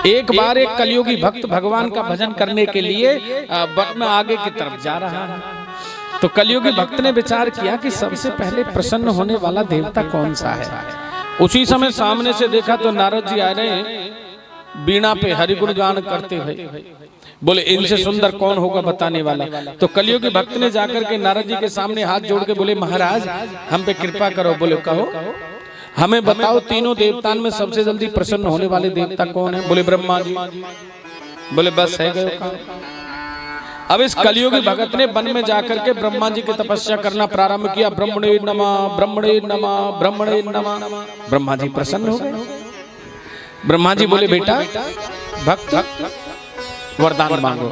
एक बार एक कलियुगी भक्त भगवान का भजन करने के लिए वन में आगे की तरफ जा रहा है। तो कलियुगी भक्त ने विचार किया कि सबसे पहले प्रसन्न होने वाला देवता कौन सा है। उसी समय सामने से देखा तो नारद जी आ रहे हैं बीणा पे हरि गुण गान करते हुए। बोले इनसे सुंदर कौन होगा बताने वाला। तो कलियुगी भक्त ने जाकर के नारद जी के सामने हाथ जोड़ के बोले महाराज हम पे कृपा करो। बोले कहो हमें बताओ तीनों देवताओं में सबसे जल्दी प्रसन्न होने वाले देवता कौन है। बोले ब्रह्मा जी। बोले बस है गए काम। अब इस कलियुगी भगत ने वन में जाकर के ब्रह्मा जी की तपस्या करना प्रारंभ किया। ब्रह्मणे नमः ब्रह्मणे नमः ब्रह्मणे नमः। ब्रह्मा जी प्रसन्न हो गए। ब्रह्मा जी बोले बेटा भक्त वरदान मांगो।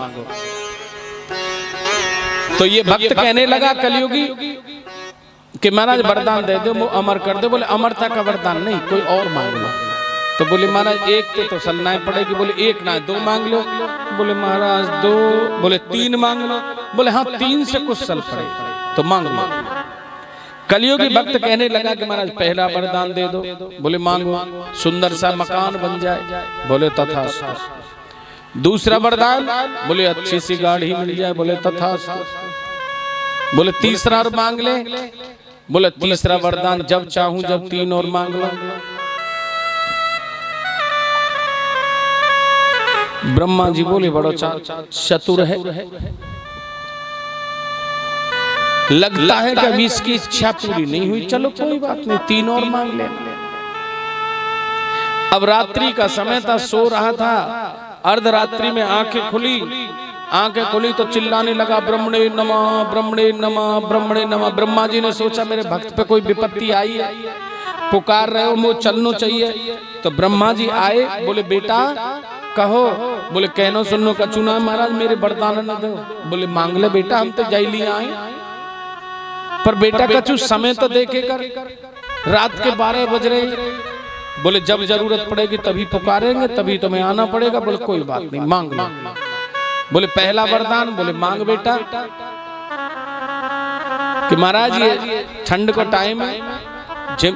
तो ये भक्त कहने लगा कलियुगी कि महाराज वरदान दे दो वो अमर कर दो। बोले अमरता का वरदान नहीं कोई और मांग लो। तो बोले महाराज एक के तो सलनाएं पड़ेगी। बोले एक ना दो मांग लो। बोले महाराज दो। बोले तीन मांग लो। बोले हाँ तीन से कुछ सल पड़े तो मांग लो। कलियुगी भक्त कहने लगा कि महाराज पहला वरदान दे दो। बोले मांगो सुंदर सा मकान बन जाए। बोले तथास्तु। दूसरा वरदान बोले अच्छी सी गाड़ी मिल जाए। बोले तथास्तु। बोले तीसरा और मांग ले। बोले तीसरा वरदान जब चाहूं जब तीन और मांग लो। ब्रह्मा जी बोले बड़ो चतुर है लगता है कि अभी इसकी इच्छा पूरी नहीं हुई। चलो कोई बात नहीं तीन और मांग ले। अब रात्रि का समय था सो रहा था। अर्धरात्रि में आंखें खुली तो चिल्लाने लगा ब्रह्मणे नमः ब्रह्मणे नमः ब्रह्मणे नमः। ब्रह्मा जी ने सोचा मेरे भक्त पे कोई विपत्ति आई है पुकार रहे हो मुझे चलना चाहिए। तो ब्रह्मा जी आए। बोले बेटा कहो। बोले कहनो सुनो कछु ना महाराज मेरे वरदान न दो। बोले मांग ले बेटा हम तो जाई लिए आए पर बेटा कछु समय तो देखे कर रात के 12 बज रहे। बोले जब जरूरत पड़ेगी तभी पुकारेंगे तभी तुम्हें आना पड़ेगा। बोले कोई बात नहीं मांग लो। बोले पहला वरदान। बोले मांग बेटा कि महाराज ये ठंड का टाइम है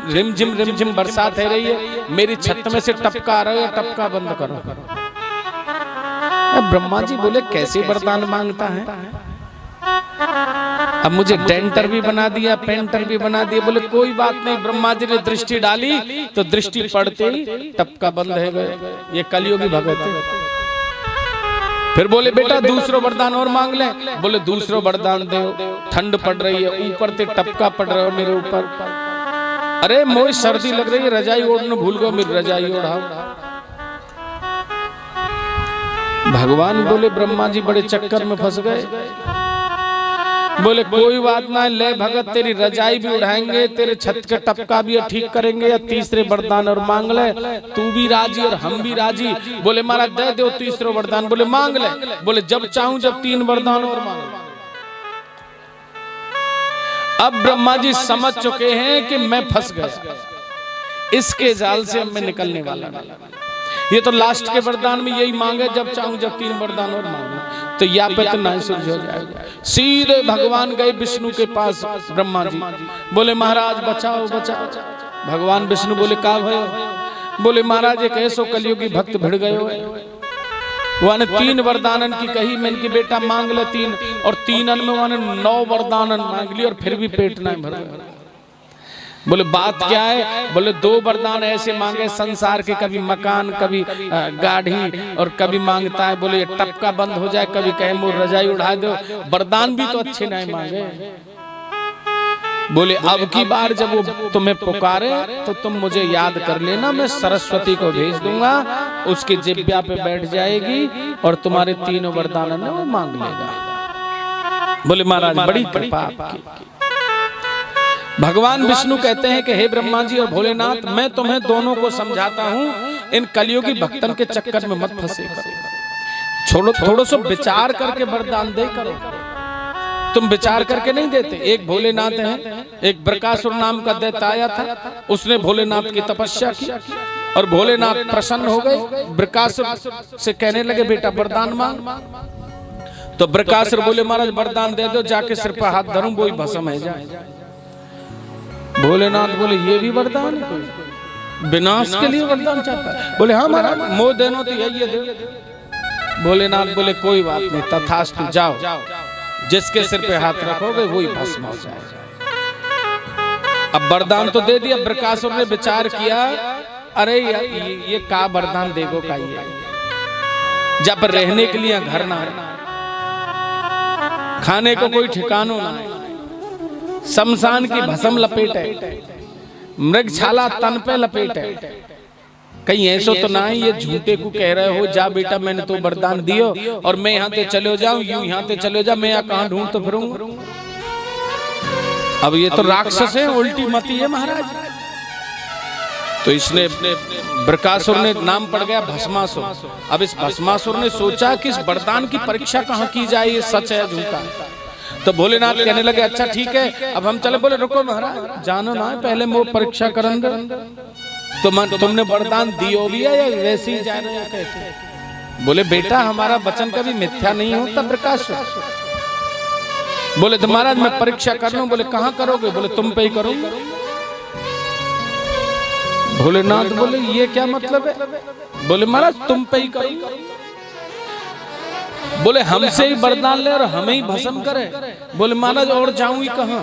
रिम झिम बरसात है रही है मेरी छत में से टपका आ रहा है टपका बंद करो। ब्रह्मा जी बोले कैसे वरदान मांगता है। अब मुझे डेंटर भी बना दिया पेंटर भी बना दिया। बोले कोई बात नहीं। ब्रह्मा जी ने दृष्टि डाली तो दृष्टि पड़ते ही टपका बंद है गए। ये कलियुगी भगत है। फिर बोले बेटा दूसरा वरदान और मांग ले। बोले दूसरा वरदान दो ठंड पड़ रही है ऊपर से टपका पड़ रहा है मेरे ऊपर। अरे मोई सर्दी लग रही है रजाई ओढ़ना भूल गए मेरी रजाई ओढ़ाओ। भगवान बोले ब्रह्मा जी बड़े चक्कर में फंस गए। बोले कोई बात ना ले भगत तेरी रजाई भी उड़ाएंगे तेरे छत का टपका भी ठीक करेंगे या तीसरे वरदान और मांग ले। तू भी राजी और हम भी राजी। बोले महाराज दे दो तीसरा वरदान। बोले मांग ले। बोले जब चाहूं जब तीन वरदान और मांग ले। अब ब्रह्मा जी समझ चुके हैं कि मैं फंस गया इसके जाल से अब मैं निकलने वाला नहीं। ये तो लास्ट के वरदान में यही मांगे जब चाहूं जब तीन वरदान और मांगू तो या पे तो नहीं सुलझ हो जाएगा। सीधे भगवान गए विष्णु के पास। ब्रह्मा जी बोले महाराज बचाओ बचाओ। भगवान विष्णु बोले का भयो। बोले महाराज एक ऐसो कलियुगी भक्त भिड़ गए वाने तीन वरदानन की कही मैंने की बेटा मांग ले तीन और तीनन में वाने 9 वरदानन मांग ली और फिर भी पेट नहीं भर। बोले बात क्या है। बोले 2 वरदान ऐसे मांगे संसार के कभी मकान कभी गाड़ी और कभी मांगता है बोले टपका बंद हो जाए कभी कहे मुझ रजाई उड़ा दो। वरदान भी तो अच्छे नहीं मांगे। बोले अब की बार जब वो तुम्हें पुकारे तो तुम मुझे याद कर लेना मैं सरस्वती को भेज दूंगा उसकी जिब्या पे बैठ जाएगी और तुम्हारे तीनों वरदान में वो मांग लेगा। बोले महाराज बड़ी कृपा आपकी। भगवान विष्णु कहते हैं कि हे ब्रह्मा जी और भोलेनाथ मैं तुम्हें दोनों को समझाता हूँ इन कलियुगी भक्तन के चक्कर में मत फंसे करो। छोड़ो थोड़ा सा विचार करके वरदान दे करो। तुम विचार करके नहीं देते। एक भोलेनाथ है एक बृकासुर नाम का दैत्य आया था उसने भोलेनाथ की तपस्या की और भोलेनाथ प्रसन्न हो गए। बृकासुर से कहने लगे बेटा वरदान मांग। तो बृकासुर बोले महाराज वरदान दे दो जाके सिर पर हाथ धरूं वही भस्म है जाए। भोलेनाथ बोले ये भी वरदान है कोई। विनाश के लिए वरदान चाहता है? बोले हाँ महाराज, मोह देनो तो यही है। भोलेनाथ बोले कोई बात नहीं, तथास्तु, जाओ, जिसके सिर पे हाथ रखोगे वही भस्म हो जाएगा। अब वरदान तो दे दिया, बृकासुर ने विचार किया, अरे ये का वरदान देगो का, ये जब रहने के लिए घर ना है, खाने को कोई ठिकानो ना है, शमशान की भस्म लपेट है, मृगछाला तन पे लपेट है, कहीं ऐसा तो ना है ये झूठे को कह रहे हो, जा बेटा मैंने तो वरदान दियो और मैं यहाँ ते चले जाऊं, यूं यहाँ ते चले जाऊं, मैं यहाँ कहाँ ढूंढ तो फिरूंगा। अब ये तो राक्षस है, उल्टी मती है महाराज। तो इसने बृकासुर ने नाम पड़ गया भस्मासुर। अब इस भस्मासुर ने सोचा कि इस वरदान की परीक्षा कहाँ की जाए, ये सच है झूठा है। तो भोलेनाथ कहने लगे अच्छा ठीक है अब हम चले। बोले रुको महाराज, जानो ना पहले वो परीक्षा करेंगे, तुमने वरदान दियो भी है या वैसे ही जा रहे हो कहते? बोले बेटा हमारा वचन कभी मिथ्या नहीं होता बृकासुर। बोले तो महाराज मैं परीक्षा कर लूं। बोले कहाँ करोगे? बोले तुम पे ही करूंगा। भोलेनाथ बोले ये क्या मतलब है? बोले महाराज तुम पे ही करूंगा। बोले हमसे ही वरदान ले और हमें ही भस्म करे। बोले महाराज और जाऊं ही कहां?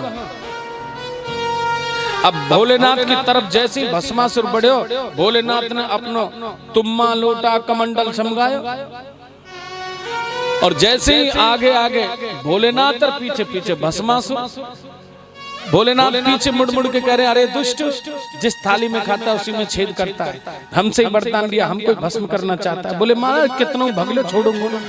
अब भोलेनाथ की तरफ जैसे ही भस्मासुर बढ़्यो, भोलेनाथ ने अपनो तुम्मा लोटा कमंडल समगायो और जैसे ही आगे आगे भोलेनाथ और पीछे पीछे भस्मासुर। भोलेनाथ पीछे मुड़ मुड़ के कह रहे अरे दुष्ट, जिस थाली में खाता है उसी में छेद करता है, हमसे ही वरदान दिया, हमको भस्म करना चाहता है। बोले महाराज कितनों भगलो छोड़ूंगा।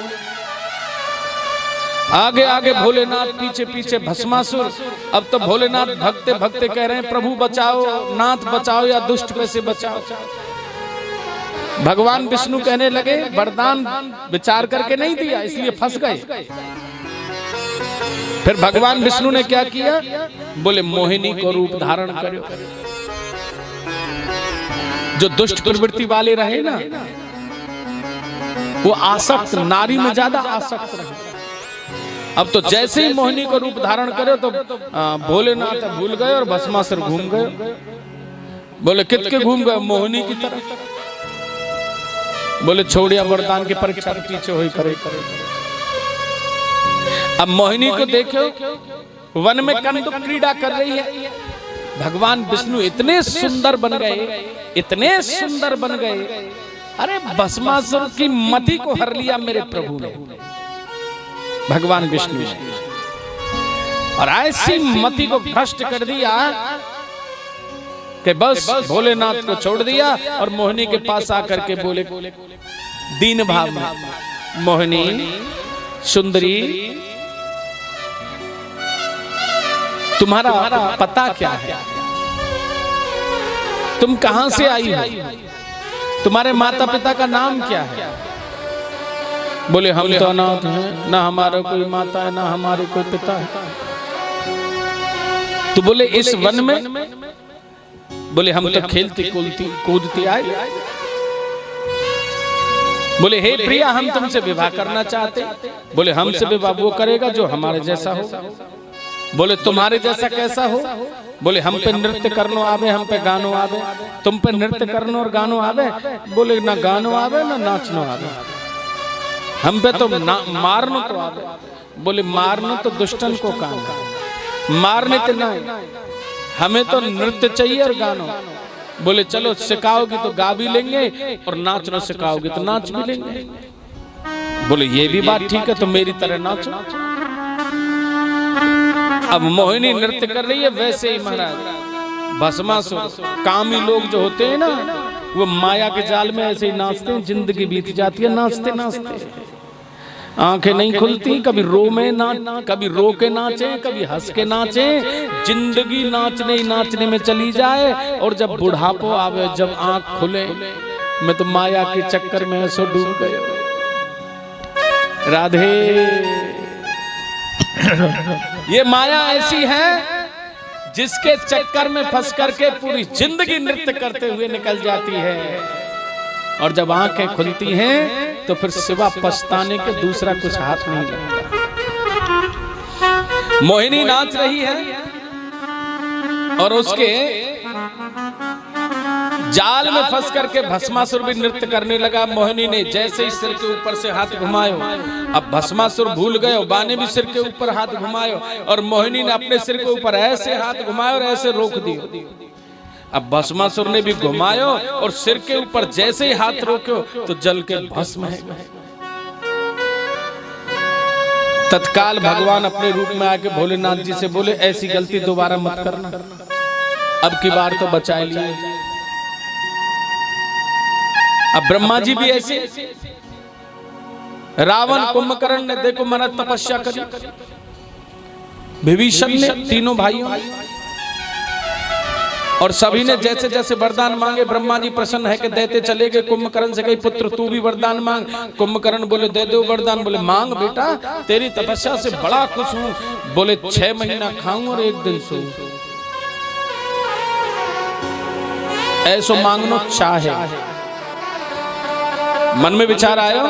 आगे आगे भोलेनाथ, पीछे पीछे भस्मासुर। अब तो भोलेनाथ भगते भगते कह रहे हैं प्रभु बचाओ, नाथ बचाओ या दुष्ट पे से बचाओ। भगवान विष्णु कहने लगे वरदान विचार करके नहीं दिया इसलिए फंस गए। फिर भगवान विष्णु ने क्या किया? बोले मोहिनी को रूप धारण करो। जो दुष्ट प्रवृत्ति वाले रहे ना, वो आसक्त, नारी में ज्यादा आसक्त रहे। अब तो जैसे ही मोहिनी को रूप धारण करे तो भोलेनाथ भूल गए और भस्मासुर घूम गए। बोले कितके घूम गए? मोहिनी की तरफ। बोले छोड़िया वरदान की परीक्षा के पीछे हुई करे। अब मोहिनी को देखो वन में कंदुक क्रीड़ा कर रही है। भगवान विष्णु इतने सुंदर बन गए, इतने सुंदर बन गए, अरे भस्मासुर की मति को हर लिया मेरे प्रभु ने, भगवान विष्णु ने, और ऐसी मति को भ्रष्ट कर दिया कि बस भोलेनाथ को छोड़ दिया और मोहिनी के पास आकर के बोले दीन भाव में, मोहिनी सुंदरी तुम्हारा पता क्या है? तुम कहां से आई हो? तुम्हारे माता पिता का नाम क्या है? बोले हम तो अनाथ हैं, ना हमारा कोई माता है ना हमारे कोई पिता है। तो बोले इस वन में, बोले हम तो खेलती कूदती आए। बोले हे प्रिया हम तुमसे विवाह करना चाहते। बोले हमसे विवाह वो करेगा जो हमारे जैसा हो। बोले तुम्हारे जैसा कैसा हो? बोले हम पे नृत्य करनो आवे, हम पे गानो आवे। तुम पे नृत्य करनो और गानो आवे? बोले ना गानो आवे ना नाचनो आवे, हम पे तो मारनो तो आवे। बोले मारनो तो दुष्टन को काम है, मारने तो नहीं, हमें तो नृत्य चाहिए और गानो। बोले चलो सिखाओगी तो गा भी लेंगे और नाचना सिखाओगी तो नाच भी लेंगे। बोले ये भी बात ठीक है, तो मेरी तरह नाचो। अब मोहिनी नृत्य कर रही है, वैसे ही महाराज भस्मासुर, कामी लोग जो होते हैं ना, वो माया के जाल में ऐसे ही नाचते हैं। जिंदगी बीत जाती है नाचते नाचते, आंखें नहीं खुलती, कभी कभी रो के नाचे, कभी हंस के नाचे। जिंदगी नाचने ही नाचने में चली जाए और जब बुढ़ापो आवे, जब आंख खुले, मैं तो माया के चक्कर में ऐसो डूब गए। राधे ये माया ऐसी है जिसके चक्कर में फंस करके पूरी जिंदगी नृत्य करते हुए निकल जाती है, और जब आंखें खुलती हैं तो फिर सिवा पछताने के दूसरा कुछ हाथ नहीं लगता। मोहिनी नाच रही है और उसके जाल में फंस करके भस्मासुर भी नृत्य करने लगा। मोहिनी ने जैसे ही सिर के ऊपर से हाथ घुमायो, अब भस्मासुर भूल गए, बाने भी सिर के ऊपर हाथ घुमायो और मोहिनी ने अपने सिर के ऊपर ऐसे हाथ घुमाए और ऐसे रोक दिए। अब भस्मासुर ने भी घुमायो और सिर के ऊपर जैसे ही हाथ रोक्यो तो जल के भस्म है। तत्काल भगवान अपने रूप में आके भोलेनाथ जी से बोले, ऐसी गलती दोबारा मत करना, अब की बार तो बचा लिए। अब ब्रह्मा जी भी ऐसे, रावण कुंभकर्ण ने देखो मन तपस्या करी, विभीषण ने, तीनों भाइयों, और सभी ने जैसे जैसे वरदान मांगे ब्रह्मा जी प्रसन्न है कि देते चले गए। कुंभकर्ण से कही पुत्र तू भी वरदान मांग। कुंभकर्ण बोले दे दो वरदान। बोले मांग बेटा, तेरी तपस्या से बड़ा खुश हूं। बोले 6 महीना खाऊं और 1 दिन सोऊं, ऐसो मांगनो चाहे। मन में विचार आयो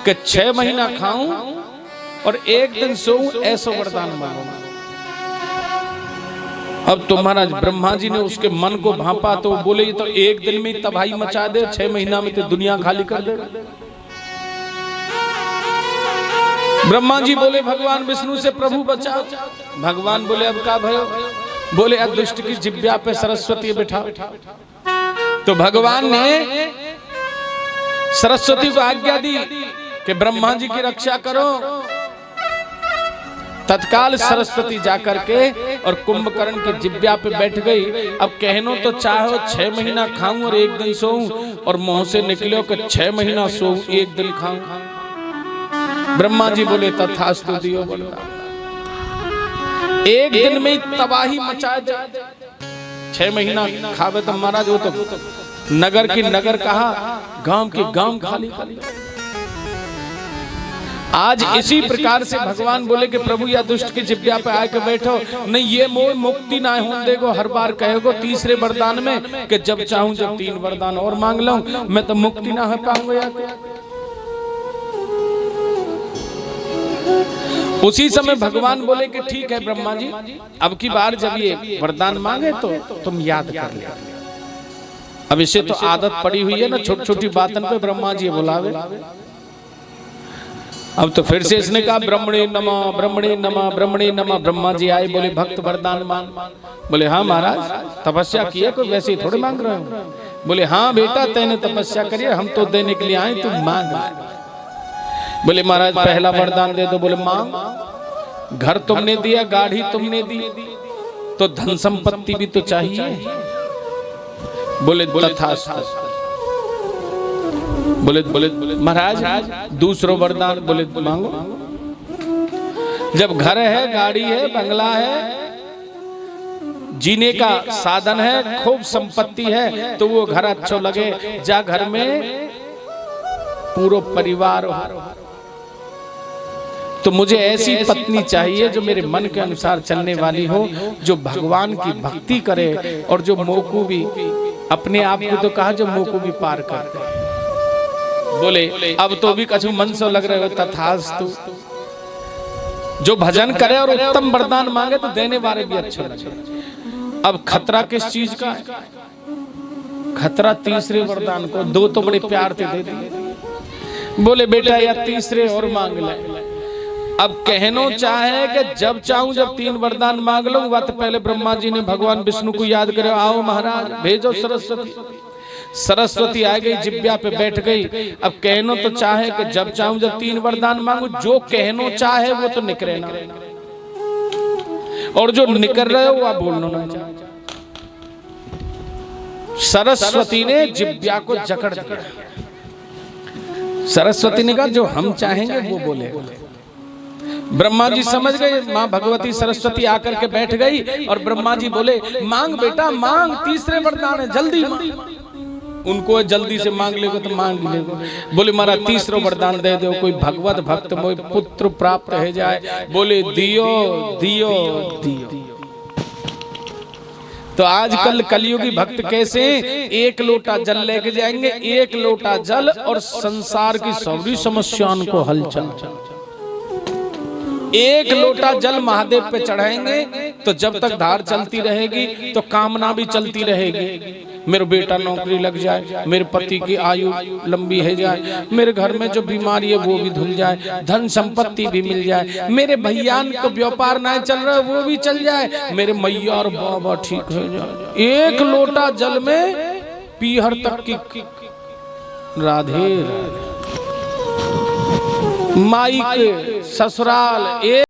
कि 6 महीना खाऊं और 1 दिन सोऊं, ऐसो वरदान मांगो। अब तो महाराज ब्रह्मा जी ने उसके मन को भांपा तो बोले ये तो 1 दिन में तबाही मचा दे, 6 महीना में तो दुनिया खाली कर दे। ब्रह्मा जी बोले भगवान विष्णु से प्रभु बचाओ। भगवान बोले अब का भयो? बोले अब दुष्ट की जिब्या पे सरस्वती बैठा। तो भगवान ने सरस्वती को आज्ञा दी कि ब्रह्मा जी की रक्षा करो। तत्काल सरस्वती जाकर के और कुंभकर्ण की जिब्या पे बैठ गई। अब कहनो तो चाहो 6 महीना खाऊं और 1 दिन सोऊं, और मुंह से निकलो कि 6 महीना सोऊं 1 दिन खाऊं। ब्रह्मा जी बोले तथास्तु दियो वरदान। 1 दिन में तबाही मचा दे, 6 महीना खावे तो महाराज वो तो नगर की नगर कहा, गांव की गांव खाली खाली। आज इसी प्रकार से भगवान बोले कि प्रभु या दुष्ट की जिब्या पे आके बैठो, नहीं ये मोह मुक्ति ना हो देगो। हर बार कहेगो तीसरे वरदान में कि जब चाहूं जब 3 वरदान और मांग लूं, मैं तो मुक्ति ना हो पाऊंगा यार। उसी समय भगवान बोले कि ठीक है ब्रह्मा जी, अब की बार जब ये वरदान मांगे तो तुम याद कर ले। अब इसे तो आदत पड़ी हुई है ना, छोटी छोटी बातन पे ब्रह्मा जी बुलावे। अब तो फिर से इसने कहा ब्रह्मणे नमः, ब्रह्मणे नमः, ब्रह्मणे नमः। ब्रह्मा जी आए, बोले भक्त वरदान मांग। बोले हाँ महाराज, तपस्या की है कोई वैसे ही थोड़े मांग रहे हो। बोले हाँ बेटा तेने तपस्या करी, हम तो देने के लिए आए, तुम मांग। बोले महाराज पहला वरदान दे दो। बोले मांग। घर तुमने दिया, गाड़ी तुमने दी, तो धन संपत्ति भी तो चाहिए। बोले तथास्तु। बोले महाराज दूसरो वरदान। बोले मांगो। जब घर है, गाड़ी है, बंगला है, जीने का साधन है, खूब संपत्ति है, तो वो घर अच्छा लगे। जा घर में पूरा परिवार हो। तो मुझे ऐसी पत्नी चाहिए जो मेरे मन के अनुसार चलने वाली हो, जो भगवान की भक्ति करे और जो मोकू भी अपने आप को तो कहा जो मोकू भी पार करते। बोले अब तो भी कछु मन से लग रहे हो। तथास्तु। जो भजन करे और उत्तम वरदान मांगे तो देने वाले भी अच्छे लगे। अब खतरा किस चीज का है? खतरा तीसरे वरदान को। 2 तो बड़े प्यार से दे दिए। बोले बेटा या तीसरे और मांग ले। अब कहनो चाहे कि जब चाहूं जब 3 वरदान मांग लो। वह तो पहले ब्रह्मा जी ने भगवान विष्णु को याद करे, आओ महाराज भेजो सरस्वती। सरस्वती आ गई, जिब्या पे बैठ गई। अब कहनो तो चाहे कि जब चाहूं जब 3 वरदान मांगू। जो कहनो चाहे वो तो निकले ना, और जो निकल रहे हो वह बोलना ना चाहे। सरस्वती ने जिब्या को जकड़ दिया। सरस्वती ने कहा जो हम चाहेंगे वो बोले। ब्रह्मा जी समझ गए, माँ भगवती सरस्वती आकर के बैठ गई और ब्रह्मा जी बोले मांग बेटा मांग, तीसरे वरदान है, जल्दी मांग। उनको जल्दी से मांग लेगो तो मांग लेगो। बोले महाराज तीसरा वरदान दे दो, कोई भगवत भक्त मोय पुत्र प्राप्त हो जाए। बोले दियो दियो दियो। तो आजकल कलयुगी भक्त कैसे 1 लोटा जल लेके जाएंगे, 1 लोटा जल और संसार की सारी समस्याओं को हल चल। 1 लोटा जल महादेव पे चढ़ाएंगे तो जब तक धार चलती रहेगी तो कामना भी चलती रहेगी। मेरा बेटा नौकरी लग जाए, मेरे पति की आयु लंबी है जाए, मेरे घर में जो बीमारी है वो भी धुल जाए, धन संपत्ति भी मिल जाए, मेरे भैयान को व्यापार ना चल रहा है वो भी चल जाए, मेरे मैया और बाबा ठीक हो जाए। एक लोटा जल में पीहर तक की राधे राधे। माई के ससुराल एक